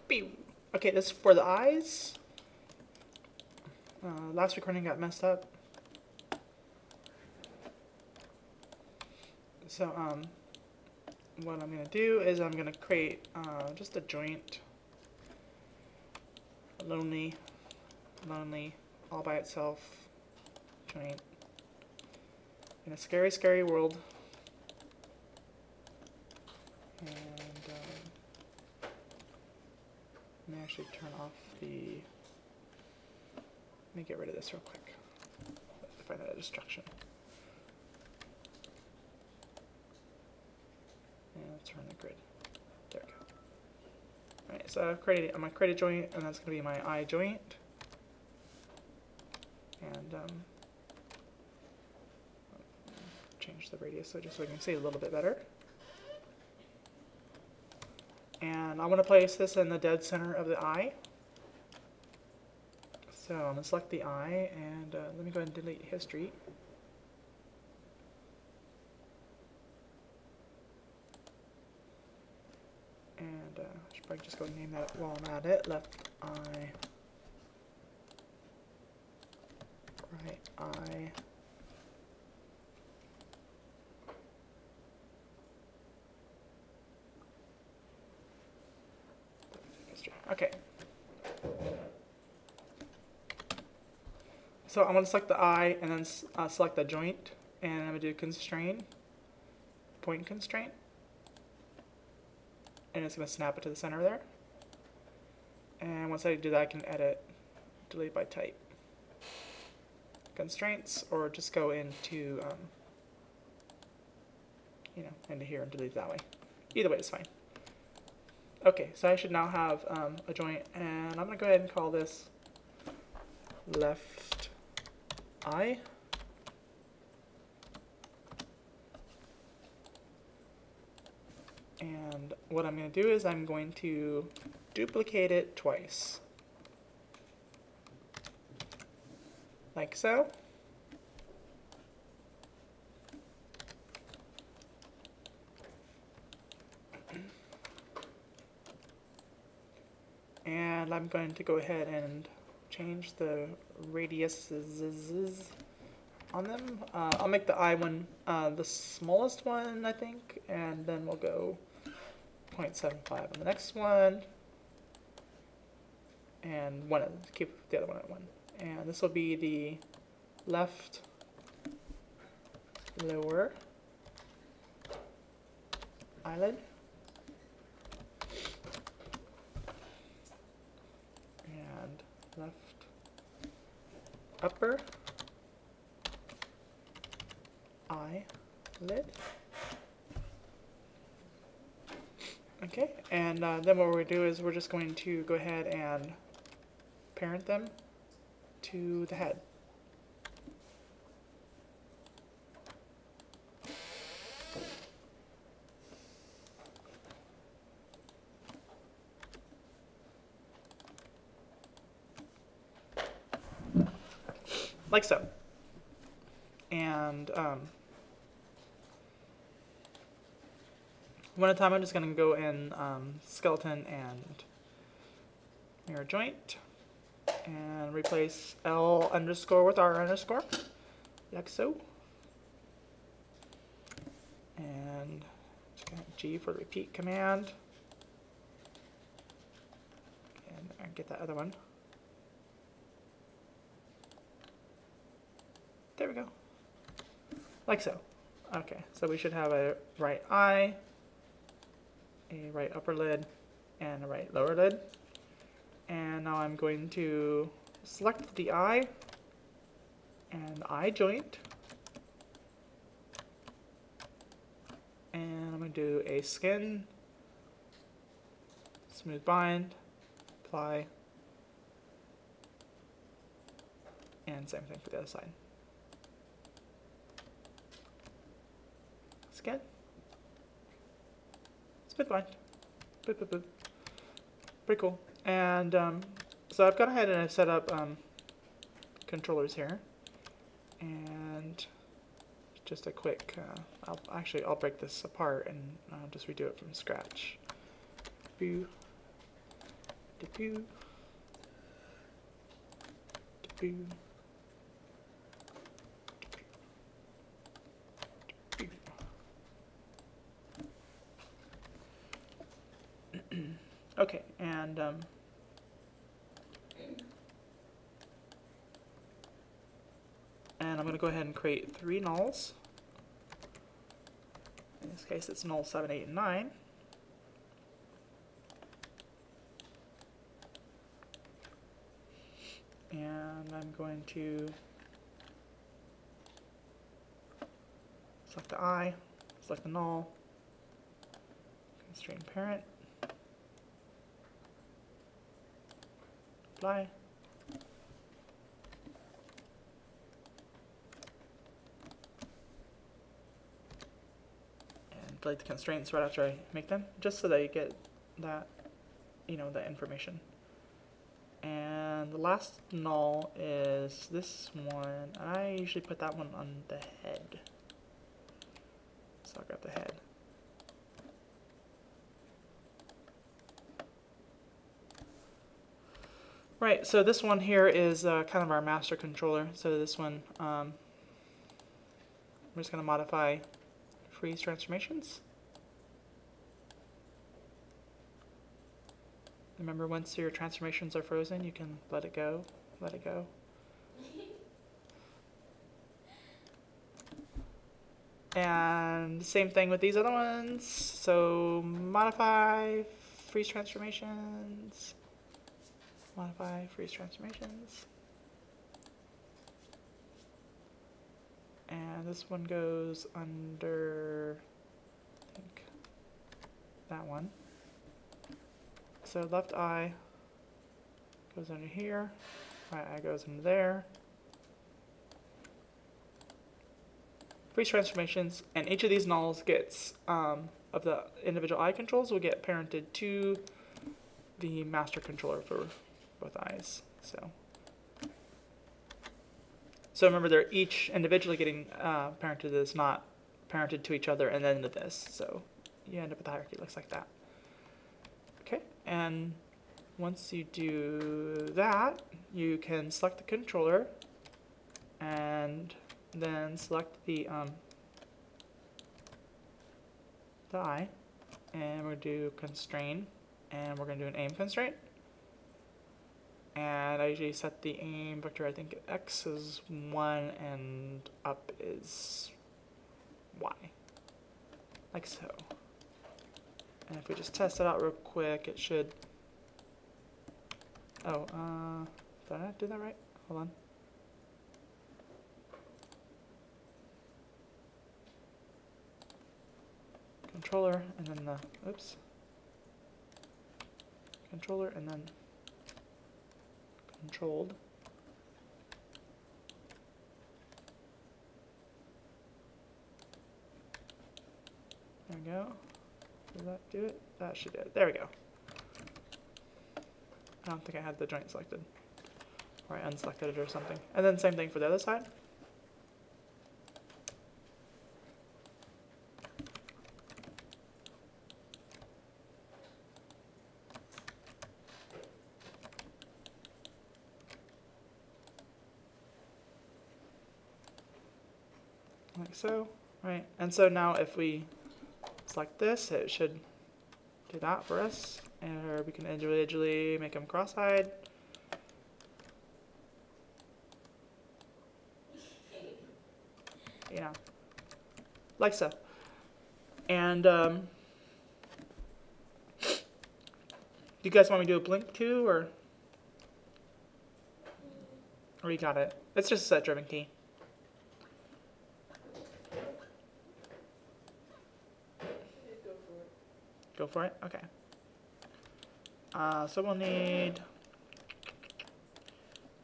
Pew. Okay, this is for the eyes. Last recording got messed up. So, what I'm gonna do is I'm gonna create just a joint, lonely, all by itself joint in a scary, scary world. And let me actually turn off the. Let me get rid of this real quick. I find that a distraction. And let's turn the grid. There we go. Alright, so I'm gonna create a joint, and that's gonna be my eye joint. And change the radius so just so we can see it a little bit better. And I'm going to place this in the dead center of the eye. So I'm going to select the eye, and let me go ahead and delete history. And I should probably just go and name that while I'm at it. Left eye, right eye. Okay. So I'm going to select the eye and then select the joint, and I'm going to do constrain, point constraint, and it's going to snap it to the center there. And once I do that, I can edit, delete by type, constraints, or just go into, into here and delete that way. Either way is fine. Okay, so I should now have a joint, and I'm going to go ahead and call this left eye. And what I'm going to do is I'm going to duplicate it twice. Like so. And I'm going to go ahead and change the radiuses on them. I'll make the eye one the smallest one, I think, and then we'll go 0.75 on the next one, and keep the other one at 1. And this will be the left lower eyelid. Left upper eyelid. Okay, and then what we're going to do is we're just going to go ahead and parent them to the head. Like so. And one at a time, I'm just going to go in skeleton and mirror joint and replace L underscore with R underscore, like so. And G for repeat command. And get that other one. There we go. Like so. Okay, so we should have a right eye, a right upper lid, and a right lower lid. And now I'm going to select the eye and eye joint. And I'm going to do a skin, smooth bind, apply, and same thing for the other side. Skin, smooth bind, boop, boop, boop. Pretty cool. And so I've gone ahead and I've set up controllers here, and just a quick, I'll break this apart and just redo it from scratch. View, Do-do. Do-do. Okay, and I'm going to go ahead and create 3 nulls. In this case, it's null 7, 8, and 9. And I'm going to select the I, select the null, constrain parent, apply. And delete the constraints right after I make them, just so that you get that, that information. And the last null is this one. I usually put that one on the head. So I'll grab the head. Right, so this one here is kind of our master controller. So this one, we're just going to modify freeze transformations. Remember, once your transformations are frozen, you can let it go, let it go. And same thing with these other ones. So modify freeze transformations. Modify freeze transformations. And this one goes under, I think, that one. So left eye goes under here, right eye goes into there. Freeze transformations, and each of these nulls gets, of the individual eye controls, will get parented to the master controller for both eyes. So remember, they're each individually getting parented to this, not parented to each other and then to this. So you end up with the hierarchy. It looks like that. Okay, and once you do that, you can select the controller and then select the eye, and we're going to do constrain, and we're going to do an aim constraint. And I usually set the aim vector, I think X is 1 and up is Y, like so. And if we just test it out real quick, it should, did I do that right? Hold on. Controller, and then the, oops. Controller, and then controlled. There we go. Did that do it? That should do it. There we go. I don't think I had the joint selected. Or I unselected it or something. And then same thing for the other side. Like so, right? And so now if we select this, it should do that for us. Or we can individually make them cross-eyed. Yeah, like so. And do you guys want me to do a blink too, or you got it? It's just a set-driven key. Go for it? Okay. So we'll need,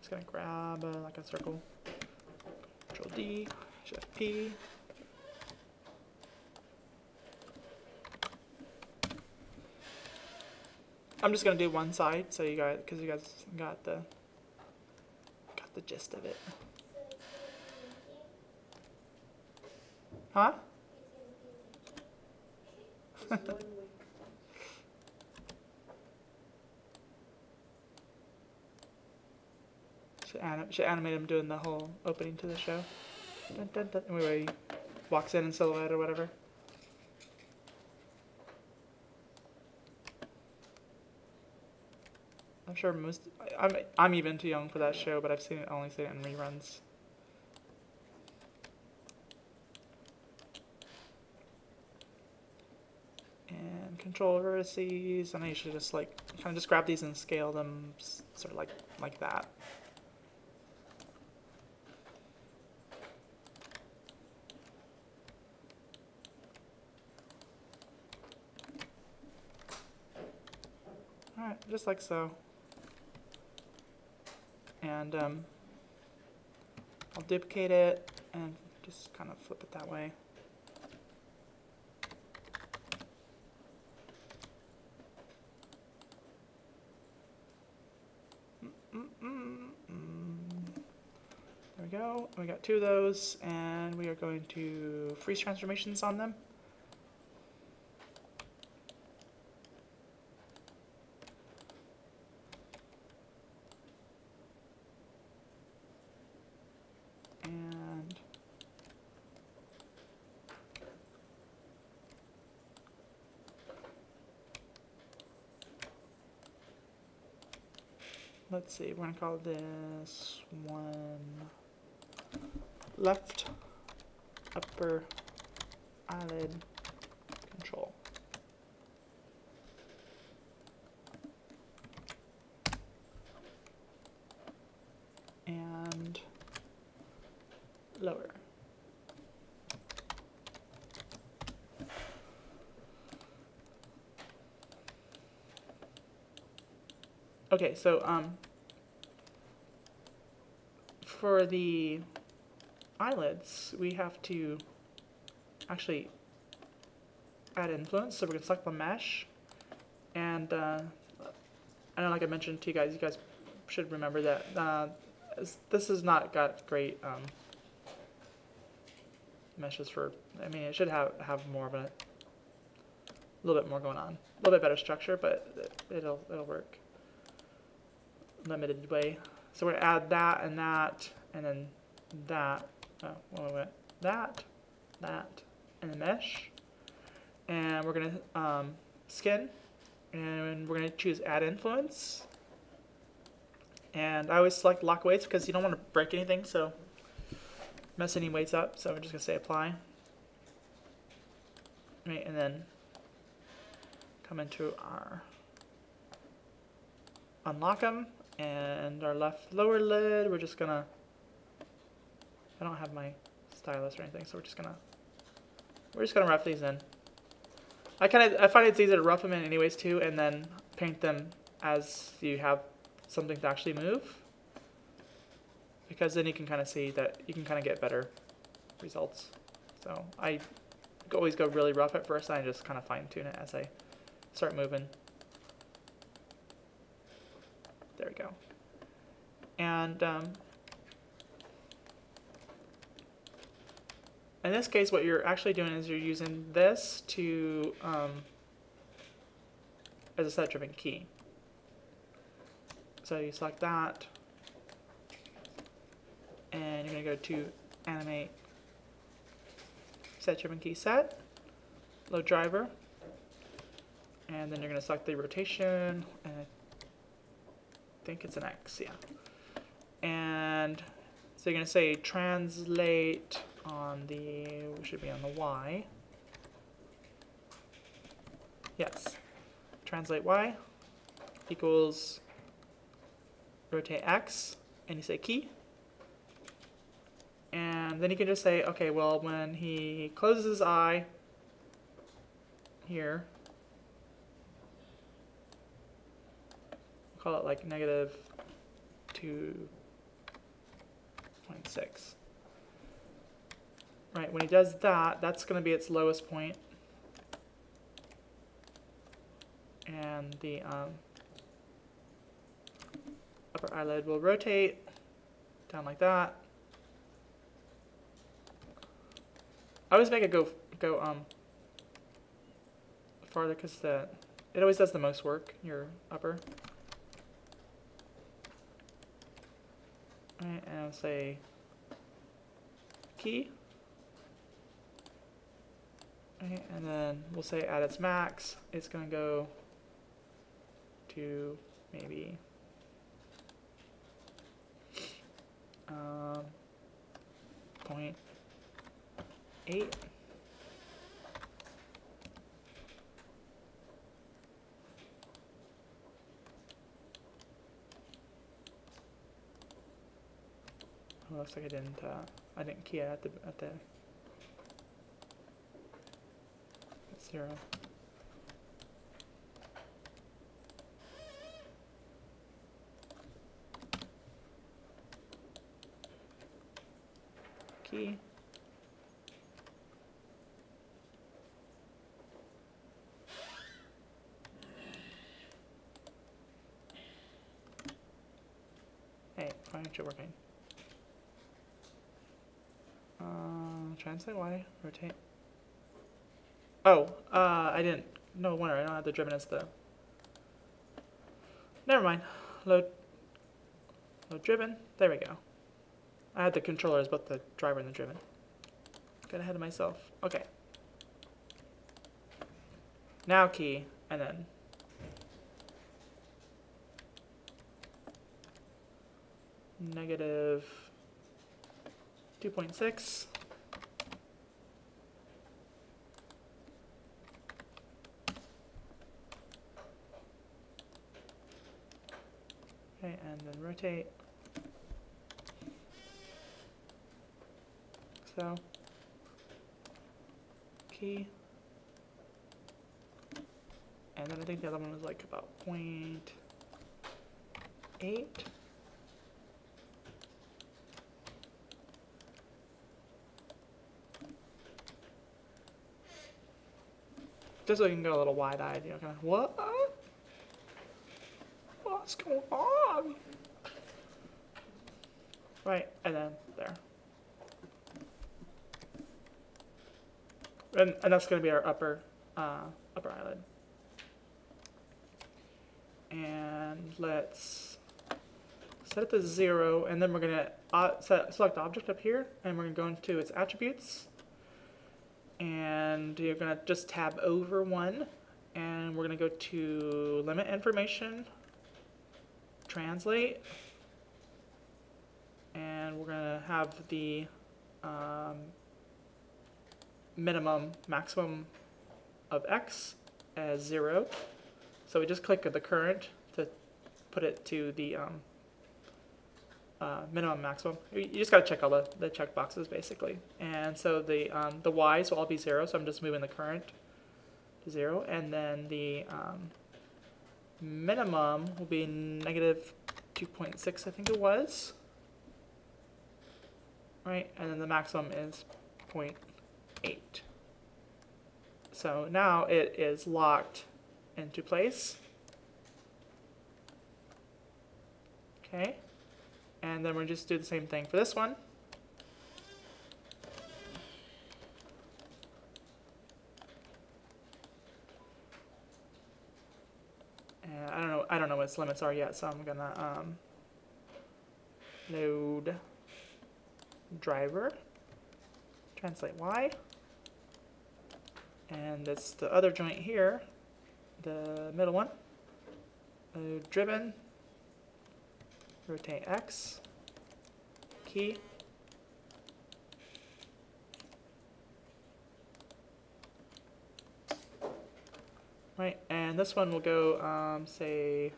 just gonna grab like a circle, Control D, Shift P. I'm just gonna do one side, so you guys, because you guys got the gist of it. Huh? Should animate him doing the whole opening to the show. Dun, dun, dun, where he walks in silhouette or whatever. I'm sure I'm even too young for that show, but I've only seen it in reruns. And control vertices, and I usually just like kind of just grab these and scale them sort of like that. Alright, just like so. And I'll duplicate it and just kind of flip it that way. There we go. We got 2 of those, and we are going to freeze transformations on them. And let's see, we're going to call this one left upper eyelid control. And lower. Okay, so for the eyelids, we have to actually add influence. So we're going to select the mesh, and I know, like I mentioned to you guys should remember that this has not got great meshes for. I mean, it should have more of a little bit more going on, a little bit better structure, but it'll work. Limited way. So we're gonna add that, and then that. Oh, wait. That, and the mesh. And we're gonna skin, and we're gonna choose add influence. And I always select lock weights because you don't want to break anything, so mess any weights up. So we're just gonna say apply. Right, and then come into our unlock them. And our left lower lid, we're just gonna, I don't have my stylus or anything, so we're just gonna rough these in. I find it's easier to rough them in anyways too, and then paint them as you have something to actually move, because then you can kind of see that you can kind of get better results. So I always go really rough at first, and I just kind of fine tune it as I start moving. There we go. And in this case, what you're actually doing is you're using this to as a set-driven key. So you select that, and you're going to go to Animate, Set-driven key set, Load driver, and then you're going to select the rotation, and I think it's an X, yeah. And so you're going to say translate on the, should be on the Y. Yes. Translate Y equals rotate X, and you say key. And then you can just say, okay, well, when he closes his eye here, call it like -2.6. Right, when he does that, that's going to be its lowest point. And the upper eyelid will rotate down like that. I always make it go farther because it always does the most work, your upper. Right, and I'll say key. Right, and then we'll say at its max, it's going to go to maybe 0.8. Oh, looks like I didn't key it at the 0. Key. Hey, why aren't you working? Translate Y, rotate. Oh, I didn't. No wonder I don't have the driven as the. Never mind. Load driven. There we go. I had the controller as both the driver and the driven. Got ahead of myself. Okay. Now key, and then negative 2.6. Okay, and then rotate. So, key. And then I think the other one was like about 0.8. Just so you can go a little wide-eyed, you know, kind of, what? What's going on? Right, and then there. And that's going to be our upper eyelid. And let's set it to 0, and then we're going to select object up here, and we're going to go into its attributes. And you're going to just tab over 1, and we're going to go to limit information, translate, and we're going to have the minimum maximum of x as 0. So we just click the current to put it to the minimum maximum. You just got to check all the check boxes basically. And so the y's will all be 0, so I'm just moving the current to 0. And then the minimum will be negative 2.6, I think it was. Right, and then the maximum is 0.8. So now it is locked into place. Okay, and then we'll just do the same thing for this one. And I don't know what its limits are yet, so I'm gonna load driver, translate Y, and it's the other joint here, the middle one, load driven, rotate X, key, right, and this one will go, say,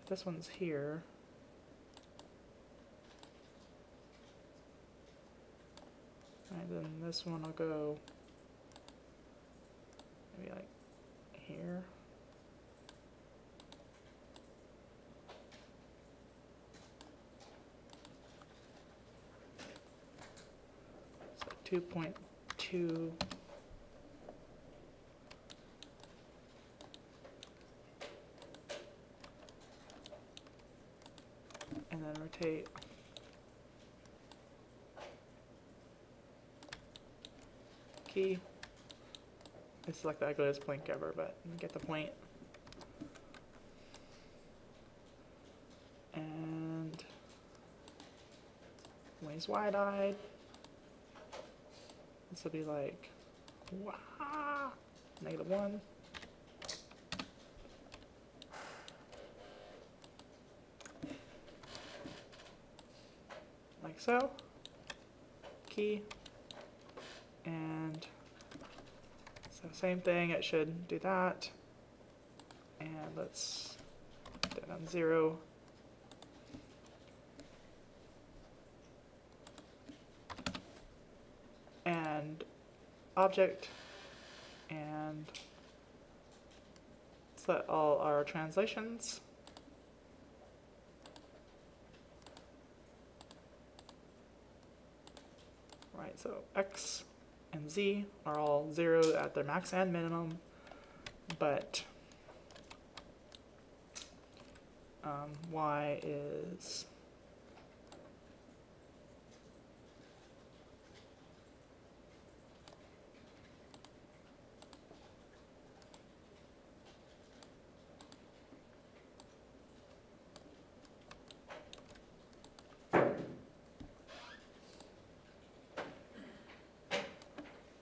this one's here. And then this one will go maybe like here. So 2.2. And then rotate. Key. It's like the ugliest blink ever, but you get the point. is wide-eyed. This will be like, wow, -1. Like so. Key. And so same thing, it should do that. And let's put that on 0. And object, and set all our translations. Right, so X and Z are all 0 at their max and minimum, but Y is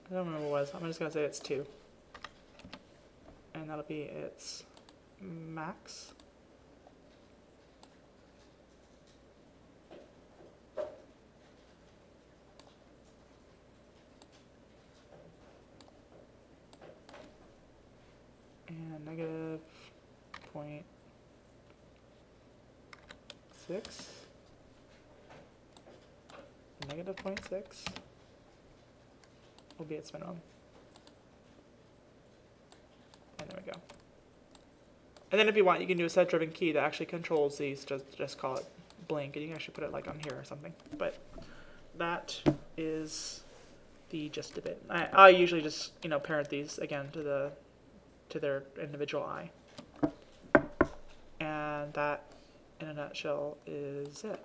I don't remember what it was. I'm just going to say it's 2. And that'll be its max. And -0.6. -0.6 will be its minimum. And there we go. And then if you want, you can do a set-driven key that actually controls these. Just call it blink, and you can actually put it like on here or something. But that is the gist of it. I usually just parent these again to their individual eye. And that, in a nutshell, is it.